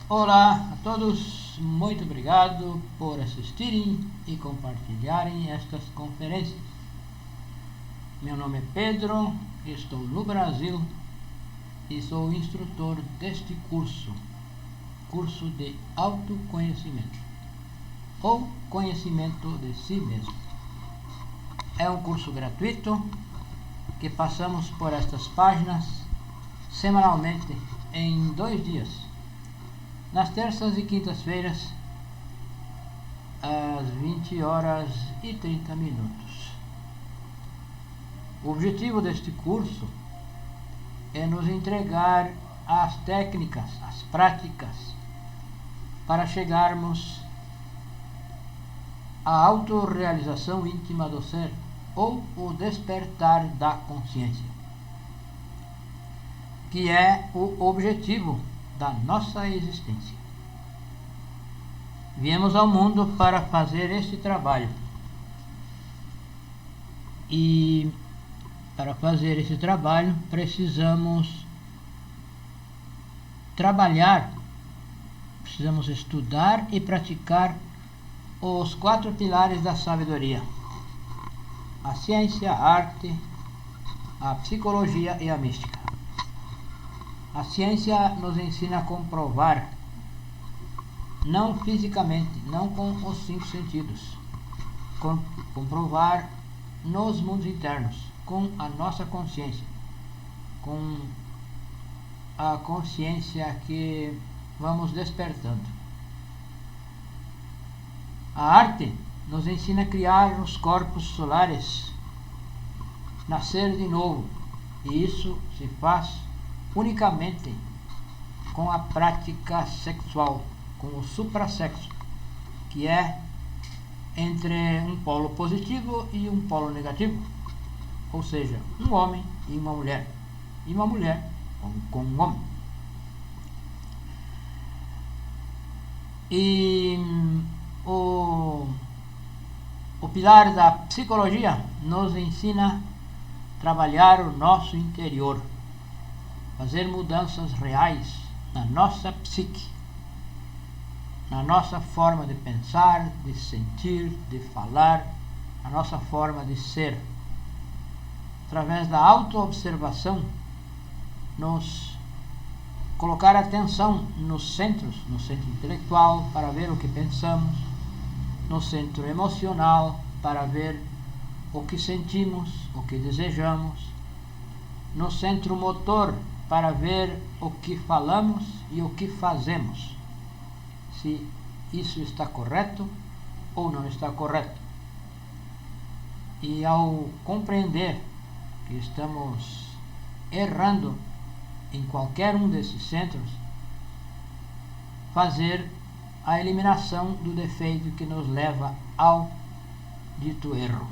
Olá a todos, muito obrigado por assistirem e compartilharem estas conferências. Meu nome é Pedro, estou no Brasil e sou instrutor deste curso de autoconhecimento ou conhecimento de si mesmo. É um curso gratuito que passamos por estas páginas semanalmente em 2 dias. Nas terças e quintas-feiras, às 20h30. O objetivo deste curso é nos entregar as técnicas, as práticas, para chegarmos à autorrealização íntima do ser, ou o despertar da consciência, que é o objetivo da nossa existência. Viemos ao mundo para fazer este trabalho. E para fazer esse trabalho precisamos trabalhar, precisamos estudar e praticar os 4 pilares da sabedoria: a ciência, a arte, a psicologia e a mística. A ciência nos ensina a comprovar, não fisicamente, não com os 5 sentidos, comprovar nos mundos internos, com a nossa consciência, com a consciência que vamos despertando. A arte nos ensina a criar os corpos solares, nascer de novo, e isso se faz unicamente com a prática sexual, com o suprassexo, que é entre um polo positivo e um polo negativo, ou seja, um homem e uma mulher com um homem. E o pilar da psicologia nos ensina a trabalhar o nosso interior, fazer mudanças reais na nossa psique, na nossa forma de pensar, de sentir, de falar, a nossa forma de ser. Através da autoobservação, nos colocar atenção nos centros, no centro intelectual para ver o que pensamos, no centro emocional para ver o que sentimos, o que desejamos, no centro motor para ver o que falamos e o que fazemos, se isso está correto ou não está correto. E ao compreender que estamos errando em qualquer um desses centros, fazer a eliminação do defeito que nos leva ao dito erro.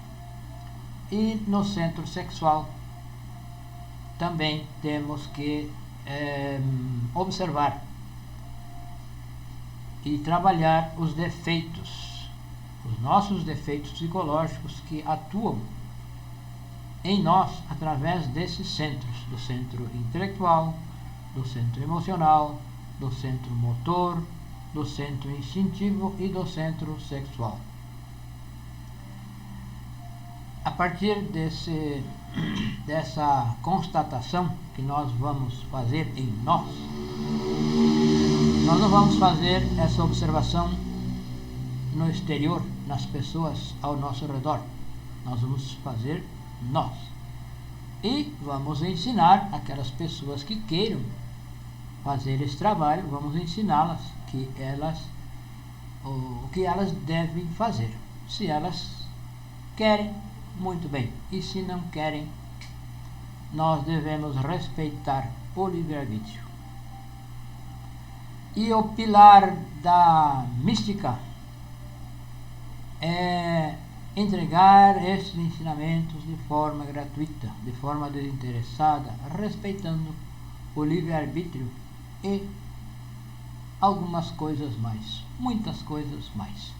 E no centro sexual também temos que observar e trabalhar os defeitos, os nossos defeitos psicológicos que atuam em nós através desses centros, do centro intelectual, do centro emocional, do centro motor, do centro instintivo e do centro sexual. A partir dessa constatação que nós vamos fazer em nós não vamos fazer essa observação no exterior, nas pessoas ao nosso redor. Nós vamos fazer nós. E vamos ensinar aquelas pessoas que queiram fazer esse trabalho, vamos ensiná-las o que elas devem fazer. Se elas querem, muito bem. E se não querem, nós devemos respeitar o livre-arbítrio. E o pilar da mística é entregar esses ensinamentos de forma gratuita, de forma desinteressada, respeitando o livre-arbítrio e algumas coisas mais, muitas coisas mais.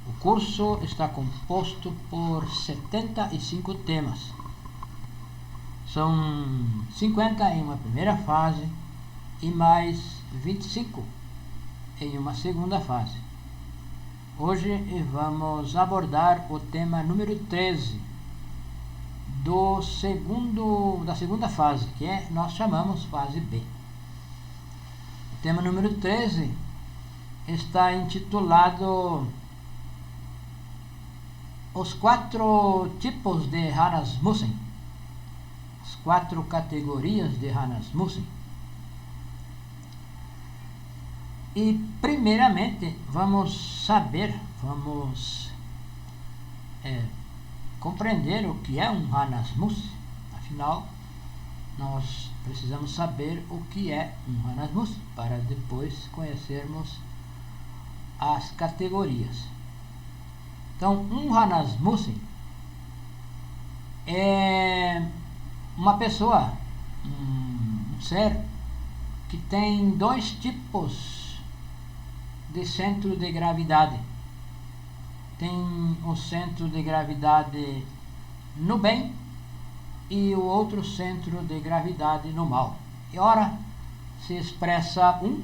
O curso está composto por 75 temas. São 50 em uma primeira fase e mais 25 em uma segunda fase. Hoje vamos abordar o tema número 13 da segunda fase, que nós chamamos fase B. O tema número 13 está intitulado Os 4 tipos de Rasmussen, as 4 categorias de Rasmussen. E primeiramente vamos compreender o que é um Rasmussen. Afinal, nós precisamos saber o que é um Rasmussen para depois conhecermos as categorias. Então, um Rasmussen é uma pessoa, um ser que tem 2 tipos de centro de gravidade. Tem o centro de gravidade no bem e o outro centro de gravidade no mal. E ora se expressa um,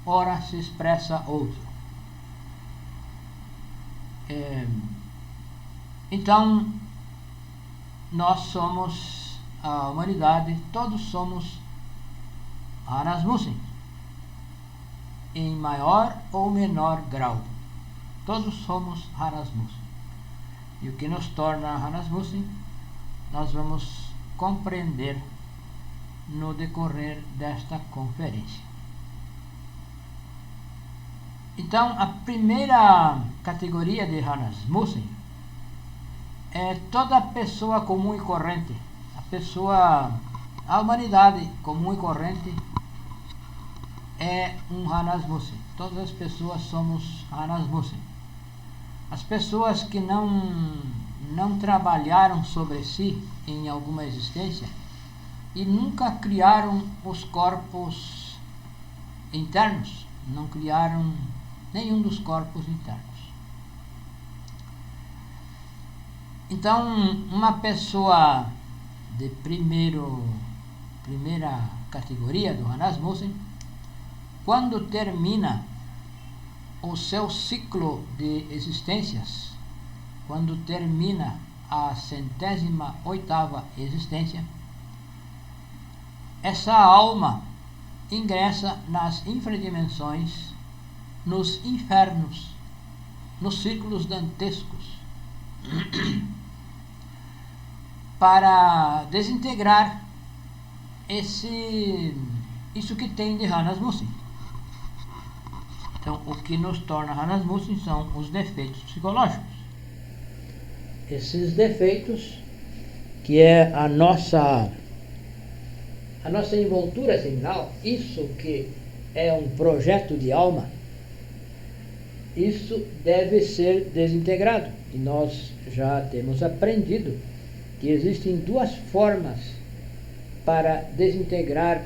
ora se expressa outro. Então, nós somos a humanidade, todos somos Rasmussen, em maior ou menor grau. Todos somos Rasmussen. E o que nos torna Rasmussen, nós vamos compreender no decorrer desta conferência. Então, a primeira categoria de Rasmussen é toda pessoa comum e corrente. A humanidade comum e corrente é um Rasmussen. Todas as pessoas somos Rasmussen. As pessoas que não trabalharam sobre si em alguma existência e nunca criaram os corpos internos, não criaram nenhum dos corpos internos. Então, uma pessoa de primeira categoria do Rasmussen, quando termina o seu ciclo de existências, quando termina a 108ª existência, essa alma ingressa nas infradimensões, nos infernos, nos círculos dantescos, para desintegrar isso que tem de Rasmussen. Então, o que nos torna Rasmussen são os defeitos psicológicos. Esses defeitos, que é a nossa envoltura seminal, isso que é um projeto de alma, isso deve ser desintegrado. E nós já temos aprendido que existem 2 formas para desintegrar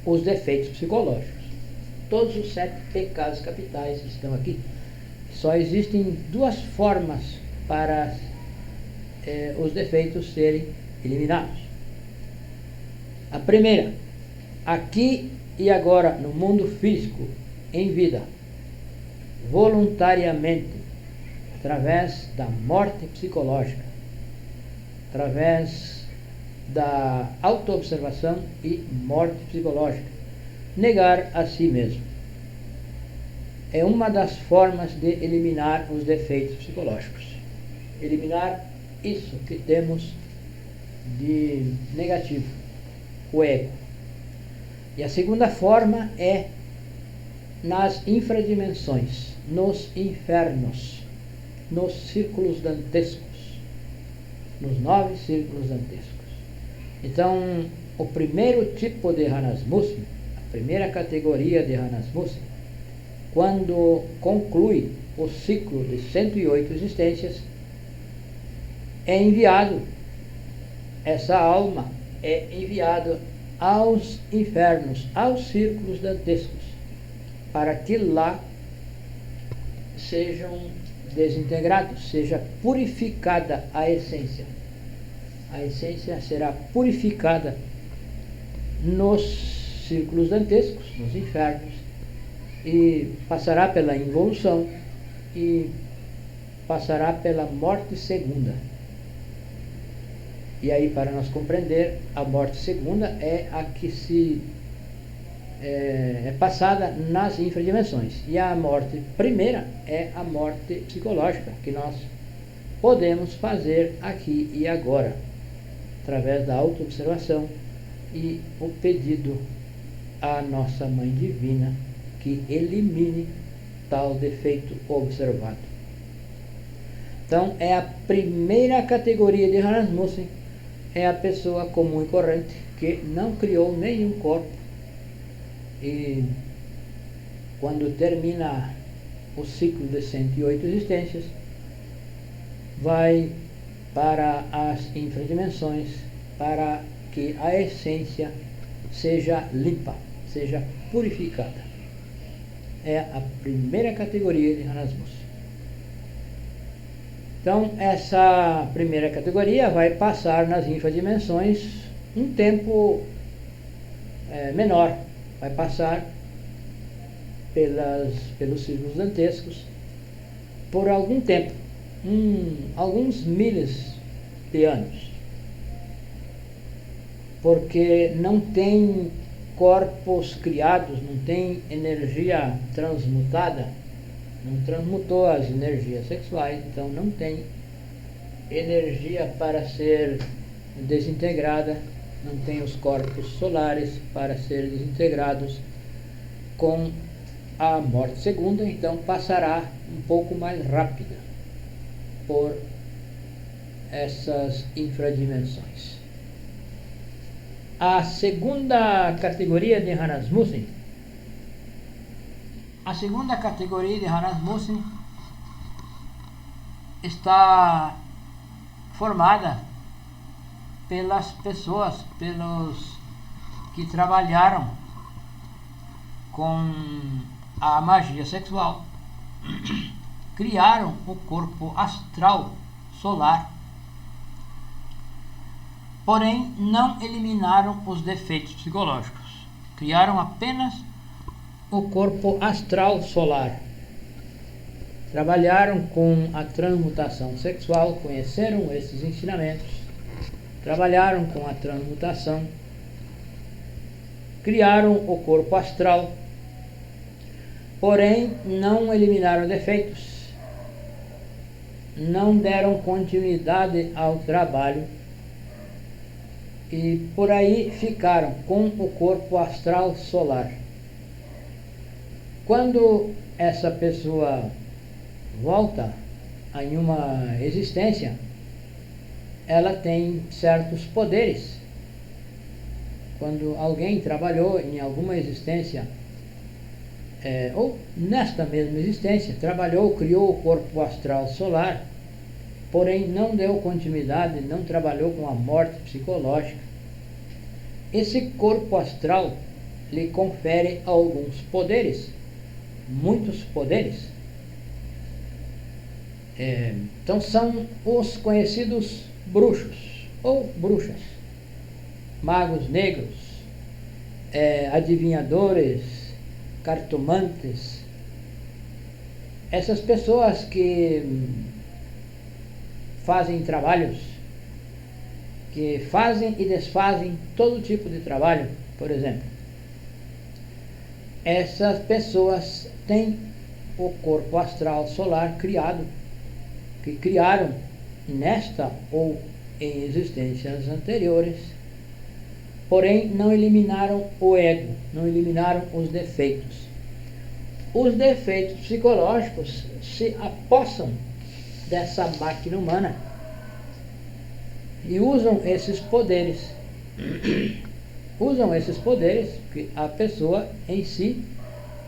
os defeitos psicológicos. Todos os 7 pecados capitais estão aqui. Só existem 2 formas para os defeitos serem eliminados. A primeira, aqui e agora no mundo físico, em vida, voluntariamente, através da morte psicológica, através da autoobservação e morte psicológica, negar a si mesmo. É uma das formas de eliminar os defeitos psicológicos. Eliminar isso que temos de negativo, o ego. E a segunda forma é nas infradimensões, nos infernos, nos círculos dantescos, nos 9 círculos dantescos. Então, o primeiro tipo de Rasmussen, a primeira categoria de Rasmussen, quando conclui o ciclo de 108 existências, essa alma é enviada aos infernos, aos círculos dantescos, para que lá sejam desintegrados, seja purificada a essência. A essência será purificada nos círculos dantescos, nos infernos, e passará pela involução e passará pela morte segunda. E aí, para nós compreender, a morte segunda é a que é passada nas infradimensões, e a morte primeira é a morte psicológica, que nós podemos fazer aqui e agora, através da autoobservação e o pedido à nossa Mãe Divina que elimine tal defeito observado. Então, é a primeira categoria de Rasmussen, é a pessoa comum e corrente que não criou nenhum corpo, e quando termina o ciclo de 108 existências, vai para as infradimensões para que a essência seja limpa, seja purificada. É a primeira categoria de Rasmussen. Então, essa primeira categoria vai passar nas infradimensões um tempo menor, vai passar pelos círculos dantescos por algum tempo, alguns milhares de anos, porque não tem corpos criados, não tem energia transmutada, não transmutou as energias sexuais, então não tem energia para ser desintegrada, não tem os corpos solares para ser desintegrados com a morte segunda, então passará um pouco mais rápida por essas infradimensões. A segunda categoria de Rasmussen, está formada pelas pessoas, pelos que trabalharam com a magia sexual, criaram o corpo astral solar, porém não eliminaram os defeitos psicológicos, criaram apenas o corpo astral solar. Trabalharam com a transmutação sexual, conheceram esses ensinamentos, trabalharam com a transmutação, criaram o corpo astral, porém não eliminaram defeitos, não deram continuidade ao trabalho e por aí ficaram com o corpo astral solar. Quando essa pessoa volta em uma existência, ela tem certos poderes. Quando alguém trabalhou em alguma existência, ou nesta mesma existência, trabalhou, criou o corpo astral solar, porém não deu continuidade, não trabalhou com a morte psicológica, esse corpo astral lhe confere alguns poderes, muitos poderes. Então são os conhecidos bruxos ou bruxas, magos negros, adivinhadores, cartomantes, essas pessoas que fazem trabalhos, que fazem e desfazem todo tipo de trabalho. Por exemplo, essas pessoas têm o corpo astral solar criado, que criaram nesta ou em existências anteriores, porém não eliminaram o ego, não eliminaram os defeitos. Os defeitos psicológicos se apossam dessa máquina humana e usam esses poderes. Usam esses poderes, que a pessoa em si,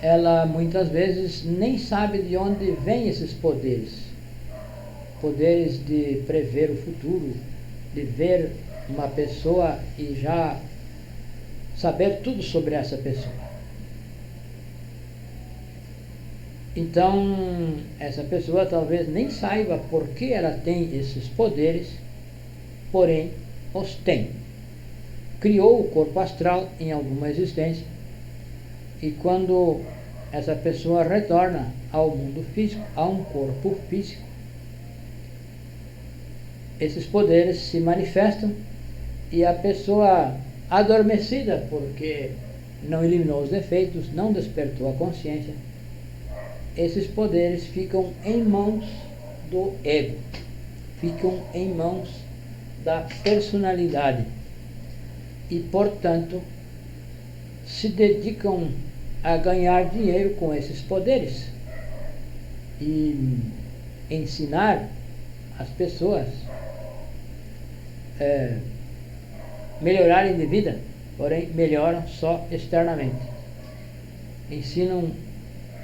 ela muitas vezes nem sabe de onde vêm esses poderes. Poderes de prever o futuro, de ver uma pessoa e já saber tudo sobre essa pessoa. Então, essa pessoa talvez nem saiba por que ela tem esses poderes, porém os tem. criou o corpo astral em alguma existência, e quando essa pessoa retorna ao mundo físico, a um corpo físico, esses poderes se manifestam e a pessoa adormecida, porque não eliminou os defeitos, não despertou a consciência, esses poderes ficam em mãos do ego, ficam em mãos da personalidade e, portanto, se dedicam a ganhar dinheiro com esses poderes e ensinar as pessoas melhorarem de vida, porém melhoram só externamente. Ensinam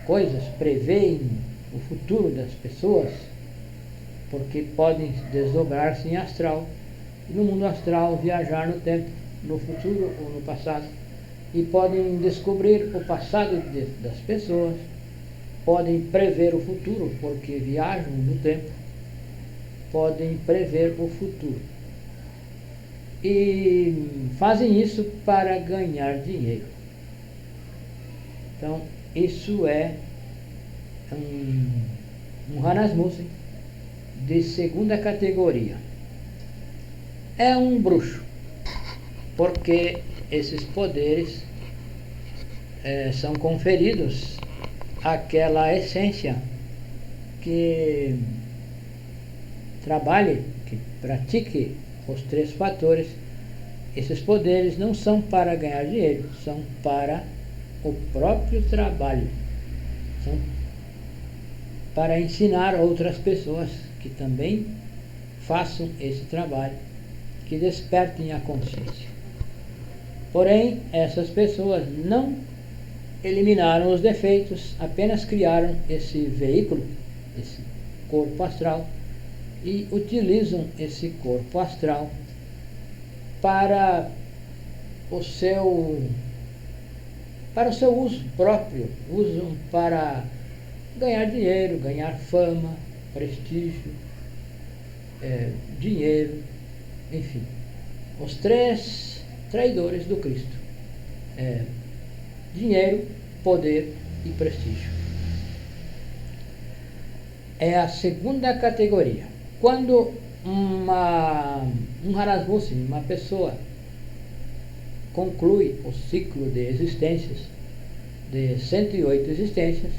coisas, preveem o futuro das pessoas, porque podem desdobrar-se em astral, e no mundo astral viajar no tempo, no futuro ou no passado, e podem descobrir o passado das pessoas, podem prever o futuro, porque viajam no tempo, podem prever o futuro. E fazem isso para ganhar dinheiro. Então, isso é um Hanasmussen de segunda categoria. É um bruxo, porque esses poderes são conferidos àquela essência que trabalhe, que pratique os 3 fatores. Esses poderes não são para ganhar dinheiro, são para o próprio trabalho, são para ensinar outras pessoas que também façam esse trabalho, que despertem a consciência. Porém, essas pessoas não eliminaram os defeitos, apenas criaram esse veículo, esse corpo astral, e utilizam esse corpo astral para o seu uso próprio, usam para ganhar dinheiro, ganhar fama, prestígio, dinheiro, enfim, os 3 traidores do Cristo: dinheiro, poder e prestígio. É a segunda categoria. Quando um Hanasmussen, uma pessoa, conclui o ciclo de existências, de 108 existências,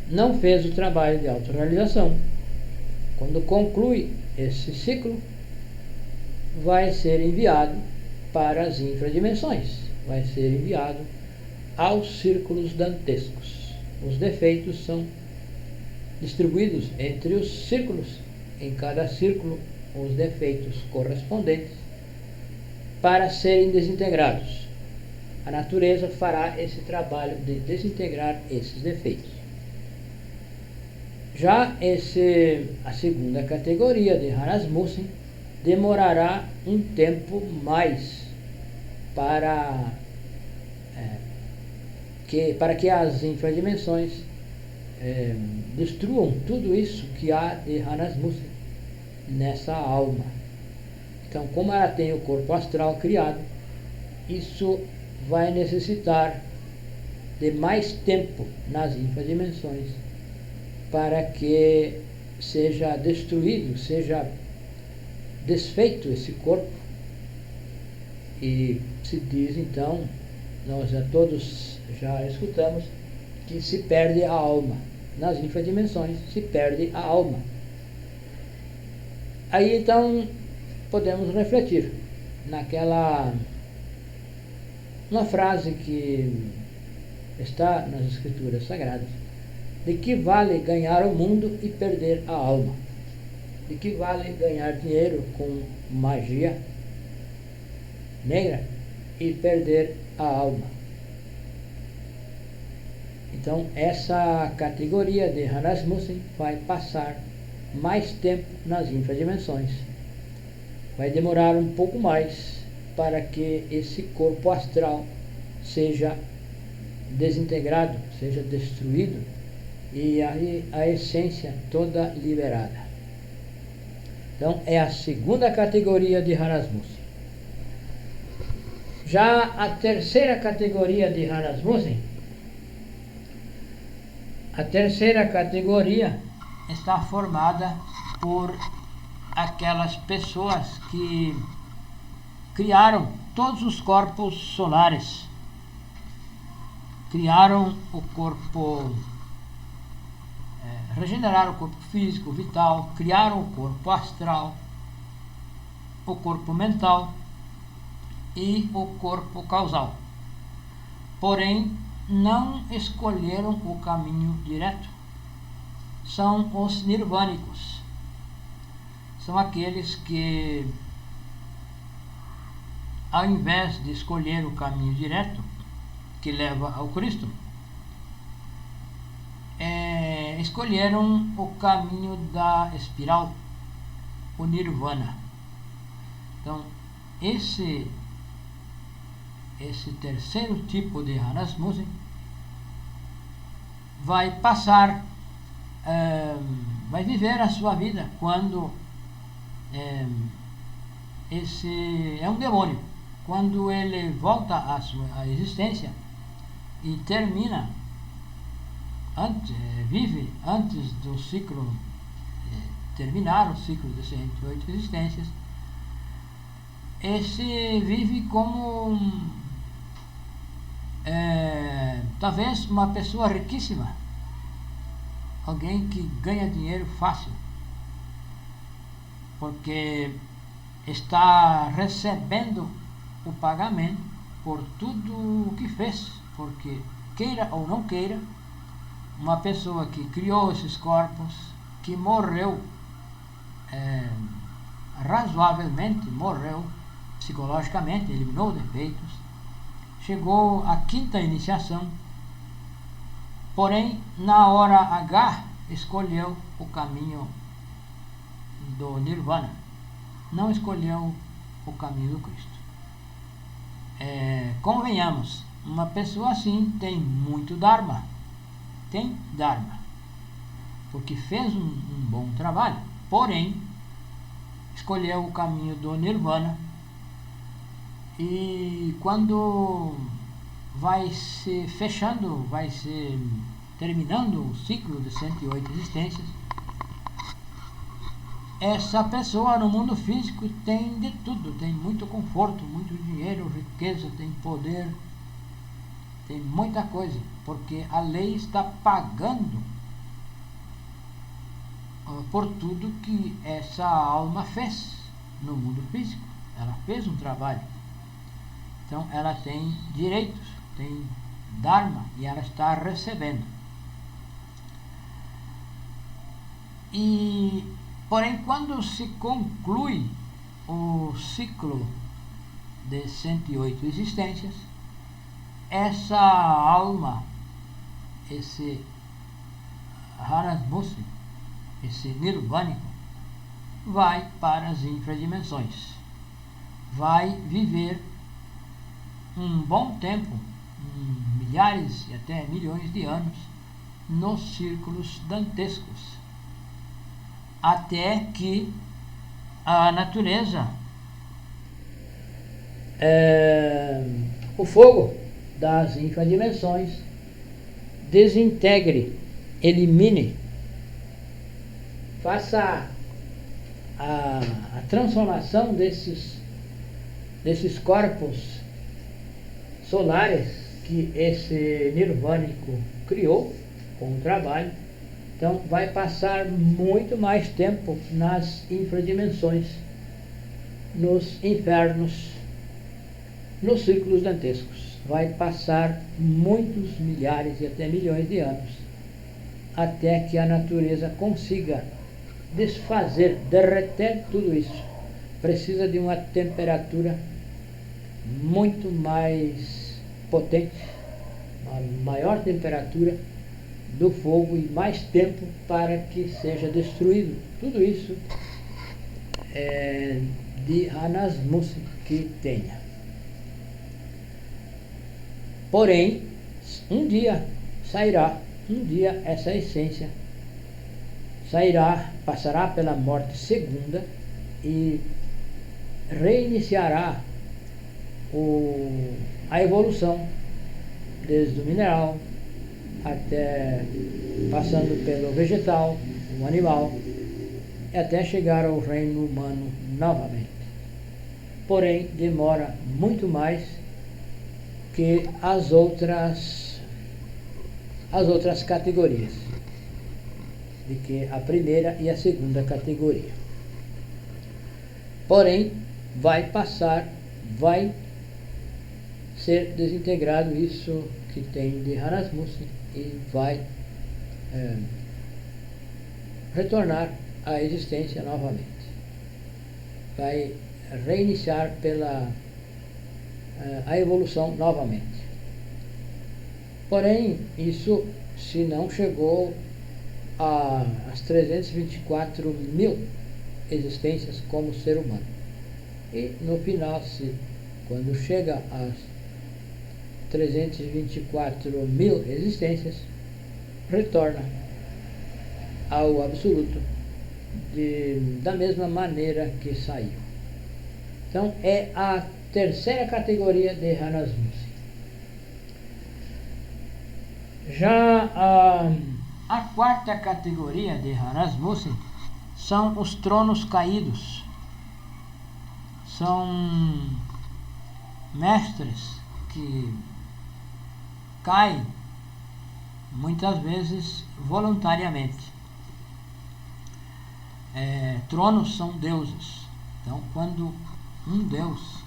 não fez o trabalho de autorrealização. Quando conclui esse ciclo, vai ser enviado para as infradimensões, vai ser enviado aos círculos dantescos. Os defeitos são distribuídos entre os círculos, em cada círculo os defeitos correspondentes, para serem desintegrados. A natureza fará esse trabalho de desintegrar esses defeitos. Já a segunda categoria de Hanasmussen demorará um tempo mais para que as infradimensões destruam tudo isso que há de Hanasmussen nessa alma. Então, como ela tem o corpo astral criado, isso vai necessitar de mais tempo nas infradimensões para que seja destruído, seja desfeito esse corpo. E se diz então, nós todos já escutamos, que se perde a alma. Nas infradimensões se perde a alma. Aí então podemos refletir uma frase que está nas Escrituras Sagradas: de que vale ganhar o mundo e perder a alma? De que vale ganhar dinheiro com magia negra e perder a alma? Então, essa categoria de Hanasmussen vai passar mais tempo nas infradimensões. Vai demorar um pouco mais para que esse corpo astral seja desintegrado, seja destruído e a essência toda liberada. Então, é a segunda categoria de Hanasmussen. Já a terceira categoria de Hanasmussen, a terceira categoria está formada por aquelas pessoas que criaram todos os corpos solares, criaram o corpo, regeneraram o corpo físico, vital, criaram o corpo astral, o corpo mental e o corpo causal. Porém, não escolheram o caminho direto. São os nirvânicos. São aqueles que, ao invés de escolher o caminho direto que leva ao Cristo, escolheram o caminho da espiral, o nirvana. Então, esse terceiro tipo de Hanasmussen vai passar, vai viver a sua vida quando esse é um demônio. Quando ele volta à sua existência e termina, vive antes do ciclo, terminar o ciclo de 108 existências, esse vive como talvez uma pessoa riquíssima, alguém que ganha dinheiro fácil, porque está recebendo o pagamento por tudo o que fez, porque queira ou não queira, uma pessoa que criou esses corpos, que morreu razoavelmente, morreu psicologicamente, eliminou defeitos, chegou à quinta iniciação, porém na hora H escolheu o caminho do Nirvana, não escolheu o caminho do Cristo. Convenhamos, uma pessoa assim tem muito Dharma, porque fez um bom trabalho, porém escolheu o caminho do Nirvana, e quando vai se fechando, vai se terminando o ciclo de 108 existências, essa pessoa no mundo físico tem de tudo, tem muito conforto, muito dinheiro, riqueza, tem poder, tem muita coisa, porque a lei está pagando por tudo que essa alma fez no mundo físico. Ela fez um trabalho, então ela tem direitos, tem Dharma, e ela está recebendo. Porém, quando se conclui o ciclo de 108 existências, essa alma, esse Hanasmussen, esse nirvânico, vai para as infradimensões, vai viver um bom tempo, milhares e até milhões de anos, nos círculos dantescos, até que a natureza, o fogo das infradimensões, desintegre, elimine, faça a transformação desses corpos solares que esse nirvânico criou com o trabalho. Então vai passar muito mais tempo nas infradimensões, nos infernos, nos círculos dantescos. Vai passar muitos milhares e até milhões de anos, até que a natureza consiga desfazer, derreter tudo isso. Precisa de uma temperatura muito mais potente, uma maior temperatura do fogo e mais tempo para que seja destruído. Tudo isso é de Hanasmussen que tenha. Porém, um dia essa essência sairá, passará pela morte segunda e reiniciará a evolução, desde o mineral até passando pelo vegetal, o animal, até chegar ao reino humano novamente. Porém, demora muito mais que as outras categorias, de que a primeira e a segunda categoria. Porém, vai ser desintegrado isso que tem de Harasmussen e vai retornar à existência novamente. Vai reiniciar a evolução novamente. Porém, isso se não chegou às 324 mil existências como ser humano. E no final, quando chega às 324 mil existências, retorna ao absoluto da mesma maneira que saiu. Então é a terceira categoria de Harasmussen. Já a quarta categoria de Harasmussen são os tronos caídos. São mestres que caem muitas vezes voluntariamente. Tronos são deuses. Então, quando um deus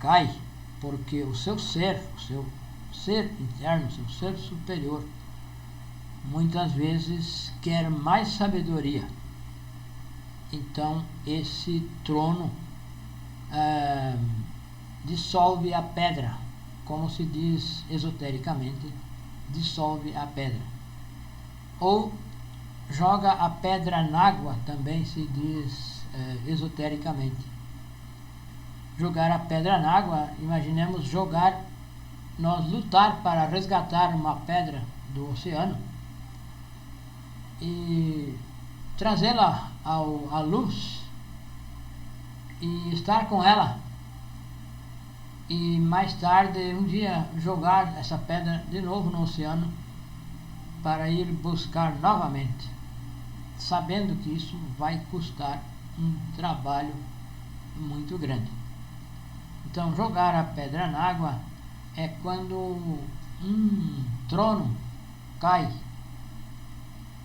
cai, porque o seu ser interno, o seu ser superior, muitas vezes quer mais sabedoria. Então, esse trono dissolve a pedra, como se diz esotericamente, dissolve a pedra. Ou joga a pedra na água, também se diz esotericamente. Jogar a pedra na água, imaginemos nós lutar para resgatar uma pedra do oceano e trazê-la à luz e estar com ela, e mais tarde, um dia, jogar essa pedra de novo no oceano para ir buscar novamente, sabendo que isso vai custar um trabalho muito grande. Então, jogar a pedra na água é quando um trono cai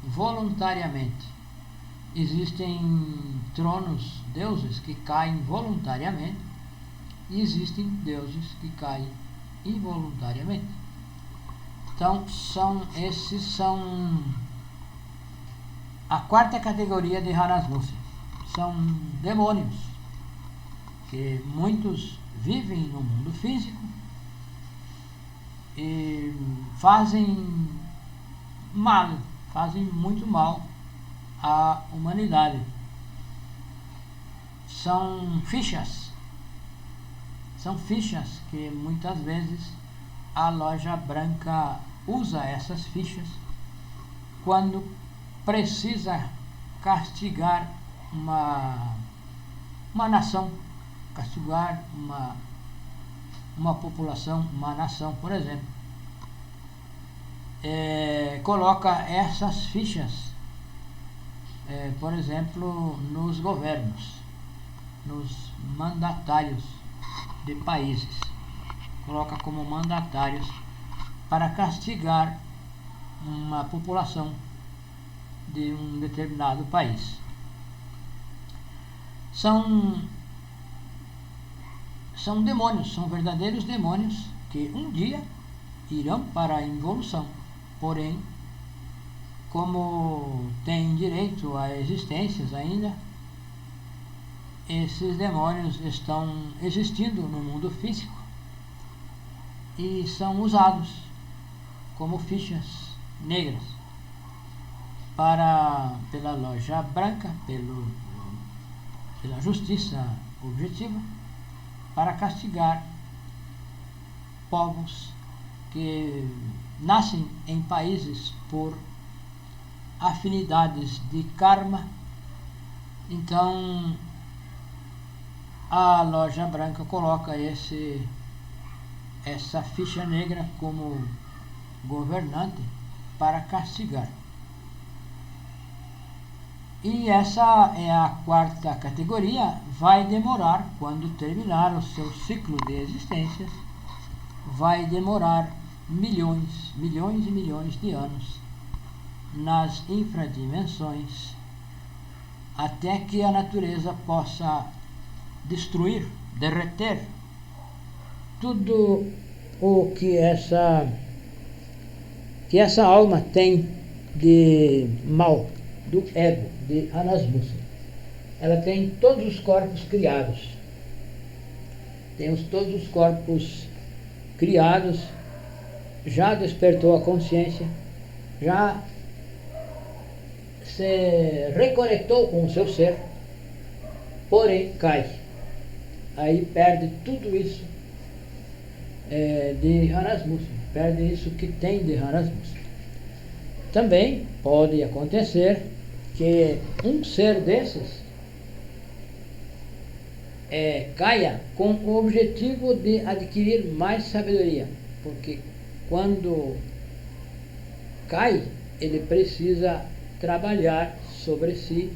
voluntariamente. Existem tronos, deuses, que caem voluntariamente, e existem deuses que caem involuntariamente. Então, esses são a quarta categoria de Harasmussen. São demônios, que muitos vivem no mundo físico e fazem muito mal à humanidade. São fichas que muitas vezes a loja branca usa essas fichas quando precisa castigar uma nação, castigar uma população, uma nação, por exemplo. Coloca essas fichas, por exemplo, nos governos, nos mandatários de países. Coloca como mandatários para castigar uma população de um determinado país. São demônios, são verdadeiros demônios que um dia irão para a involução. Porém, como têm direito a existências ainda, esses demônios estão existindo no mundo físico e são usados como fichas negras pela loja branca, pela justiça objetiva, para castigar povos que nascem em países por afinidades de karma. Então, a loja branca coloca essa ficha negra como governante para castigar. E essa é a quarta categoria. Vai demorar, quando terminar o seu ciclo de existência, vai demorar milhões e milhões de anos nas infradimensões, até que a natureza possa destruir, derreter tudo o que essa alma tem de mal, do ego, de Anasmusa. Ela tem todos os corpos criados. Temos todos os corpos criados, já despertou a consciência, já se reconectou com o seu ser, porém cai. Aí perde tudo isso de Anasmusa, perde isso que tem de Anasmusa. Também pode acontecer que um ser desses caia com o objetivo de adquirir mais sabedoria, porque quando cai, ele precisa trabalhar sobre si,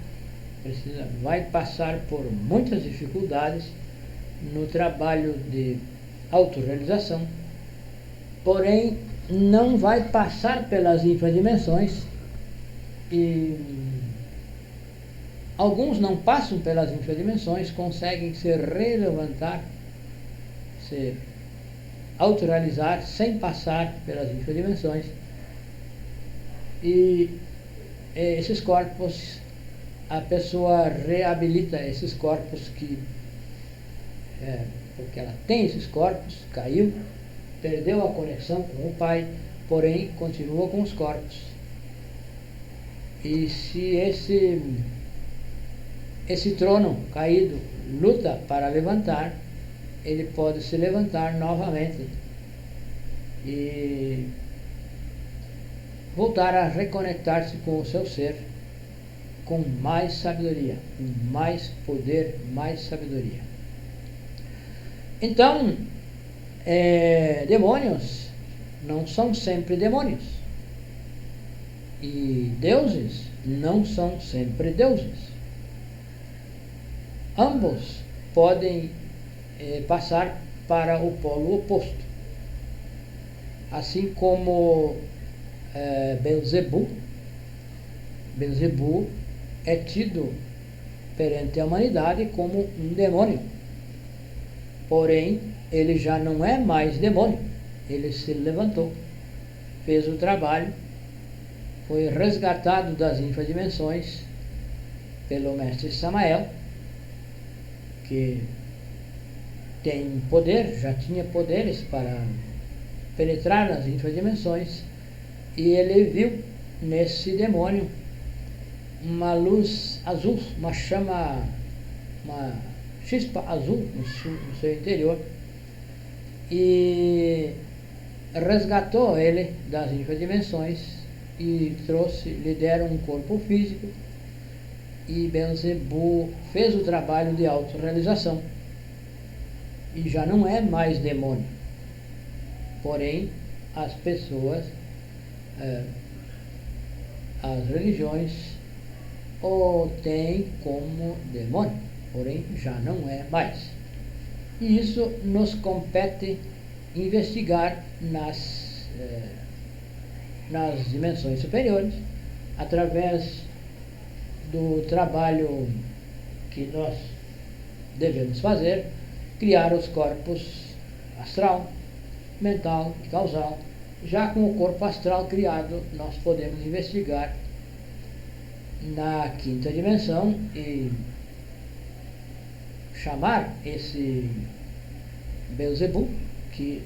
vai passar por muitas dificuldades no trabalho de autorrealização, porém não vai passar pelas infradimensões, e alguns não passam pelas infradimensões, conseguem se relevantar, se autorrealizar sem passar pelas infradimensões, e esses corpos, a pessoa reabilita esses corpos porque ela tem esses corpos, caiu, perdeu a conexão com o Pai, porém continua com os corpos. E se esse trono caído luta para levantar, ele pode se levantar novamente e voltar a reconectar-se com o seu ser, com mais sabedoria, com mais poder, mais sabedoria. Então, demônios não são sempre demônios, e deuses não são sempre deuses. Ambos podem passar para o polo oposto, assim como Belzebu é tido perante a humanidade como um demônio, porém ele já não é mais demônio, ele se levantou, fez o trabalho, foi resgatado das infradimensões pelo mestre Samael, que tem poder, já tinha poderes para penetrar nas infradimensões, e ele viu nesse demônio uma luz azul, uma chama, uma chispa azul no seu interior, e resgatou ele das infradimensões e lhe deram um corpo físico, e Belzebu fez o trabalho de autorrealização e já não é mais demônio. Porém, as pessoas, as religiões o têm como demônio, porém já não é mais. E isso nos compete investigar nas dimensões superiores, através do trabalho que nós devemos fazer, criar os corpos astral, mental e causal. Já com o corpo astral criado, nós podemos investigar na quinta dimensão e chamar esse Belzebu, que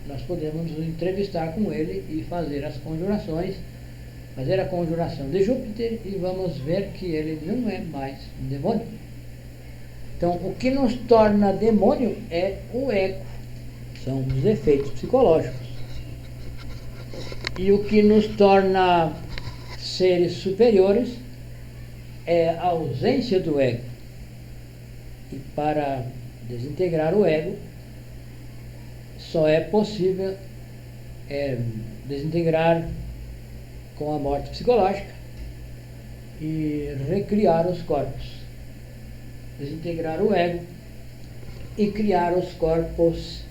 nós podemos nos entrevistar com ele e fazer as conjurações, fazer a conjuração de Júpiter, e vamos ver que ele não é mais um demônio. Então, o que nos torna demônio é o ego, são os efeitos psicológicos. E o que nos torna seres superiores é a ausência do ego. E para Desintegrar o ego só é possível desintegrar com a morte psicológica e recriar os corpos. Desintegrar o ego e criar os corpos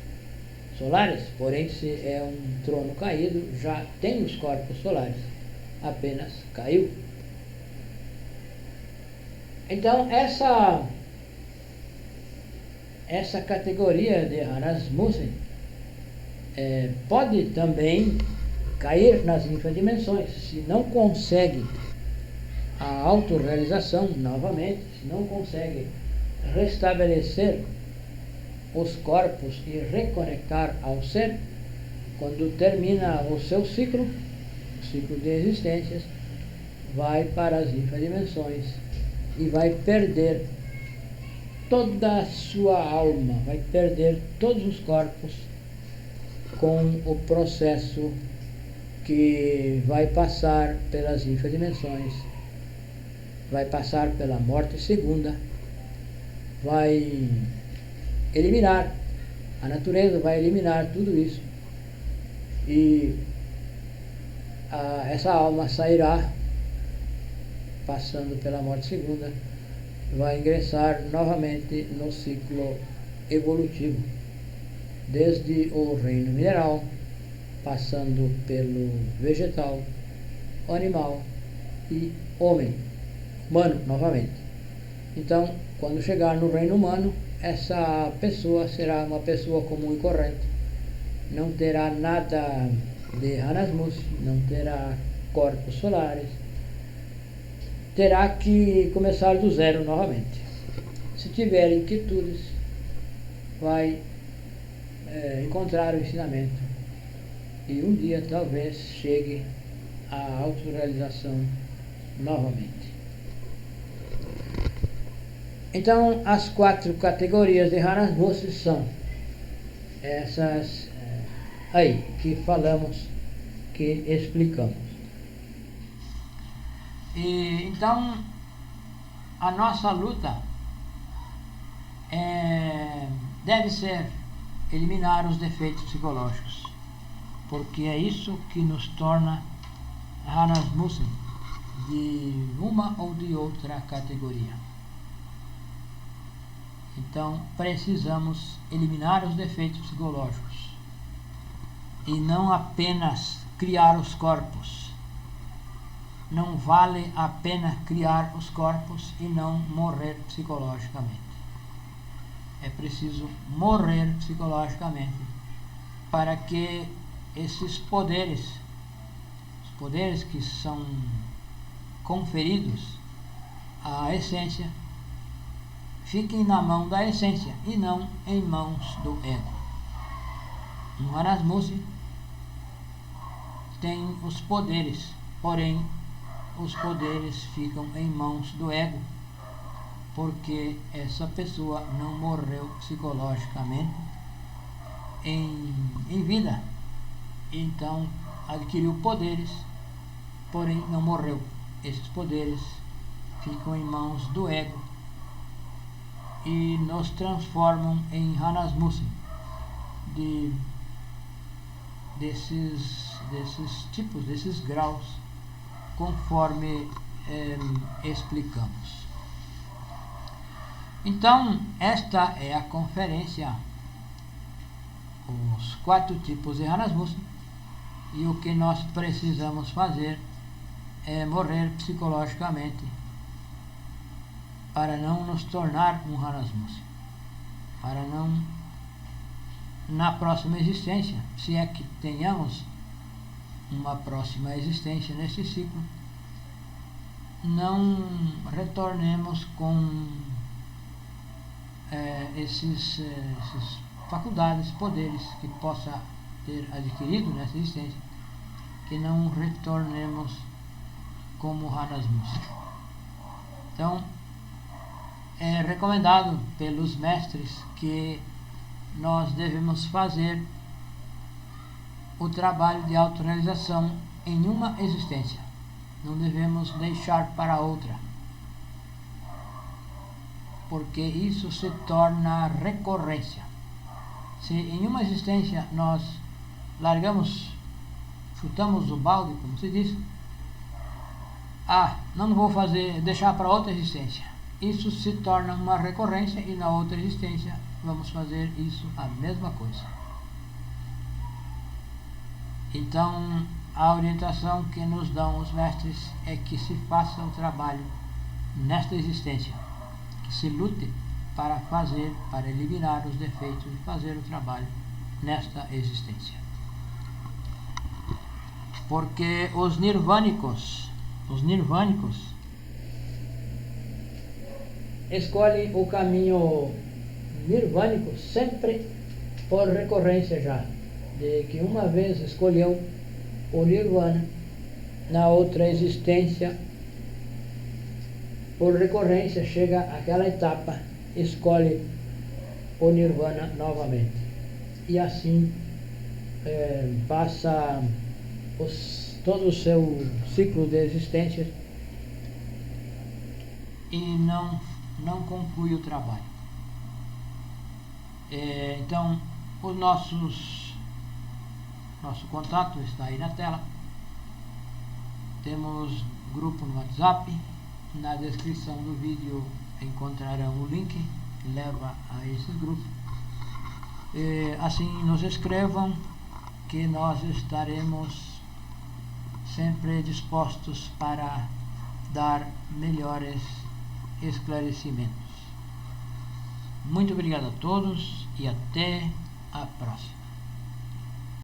solares. Porém, se é um trono caído, já tem os corpos solares, apenas caiu. Então, essa categoria de Hanasmussen pode também cair nas infradimensões, se não consegue a autorrealização novamente, se não consegue restabelecer os corpos e reconectar ao ser, quando termina o seu ciclo, o ciclo de existências, vai para as infradimensões e vai perder toda a sua alma, vai perder todos os corpos com o processo que vai passar pelas infradimensões, vai passar pela morte segunda, vai eliminar, a natureza vai eliminar tudo isso e essa alma sairá, passando pela morte segunda, vai ingressar novamente no ciclo evolutivo, desde o reino mineral, passando pelo vegetal, animal e homem, humano novamente. Então, quando chegar no reino humano, essa pessoa será uma pessoa comum e corrente, não terá nada de Hanasmussen, não terá corpos solares, terá que começar do zero novamente. Se tiver inquietudes, vai encontrar o ensinamento e um dia talvez chegue à autorrealização novamente. Então, as 4 categorias de Hanasmussen são essas aí que falamos, que explicamos. E então, a nossa luta deve ser eliminar os defeitos psicológicos, porque é isso que nos torna Hanasmussen de uma ou de outra categoria. Então, precisamos eliminar os defeitos psicológicos e não apenas criar os corpos. Não vale a pena criar os corpos e não morrer psicologicamente. É preciso morrer psicologicamente para que esses poderes, os poderes que são conferidos à essência, fiquem na mão da essência e não em mãos do ego. Um Hanasmussen tem os poderes, porém os poderes ficam em mãos do ego, porque essa pessoa não morreu psicologicamente em vida, então adquiriu poderes, porém não morreu. Esses poderes ficam em mãos do ego e nos transformam em Hanasmussen desses tipos, desses graus, conforme explicamos. Então, esta é a conferência, os 4 tipos de Hanasmussen, e o que nós precisamos fazer é morrer psicologicamente para não nos tornar um Hanasmussen, para não, na próxima existência, se é que tenhamos uma próxima existência nesse ciclo, não retornemos com esses faculdades, poderes que possa ter adquirido nessa existência, que não retornemos como Hanasmussen. Então, é recomendado pelos mestres que nós devemos fazer o trabalho de autorrealização em uma existência. Não devemos deixar para outra. porque isso se torna recorrência. Se em uma existência nós largamos, chutamos o balde, como se diz, não vou deixar para outra existência. Isso se torna uma recorrência e na outra existência vamos fazer isso, a mesma coisa. Então, a orientação que nos dão os mestres é que se faça o trabalho nesta existência, que se lute para eliminar os defeitos e fazer o trabalho nesta existência. Porque os nirvânicos escolhem o caminho nirvânico sempre por recorrência já, de que uma vez escolheu o nirvana, na outra existência, por recorrência, chega àquela etapa, escolhe o nirvana novamente. E assim passa todo o seu ciclo de existências e não conclui o trabalho. Então, o nosso contato está aí na tela. Temos grupo no WhatsApp. Na descrição do vídeo encontrarão o link que leva a esse grupo. Assim, nos escrevam que nós estaremos sempre dispostos para dar melhores esclarecimentos. Muito obrigado a todos e até a próxima.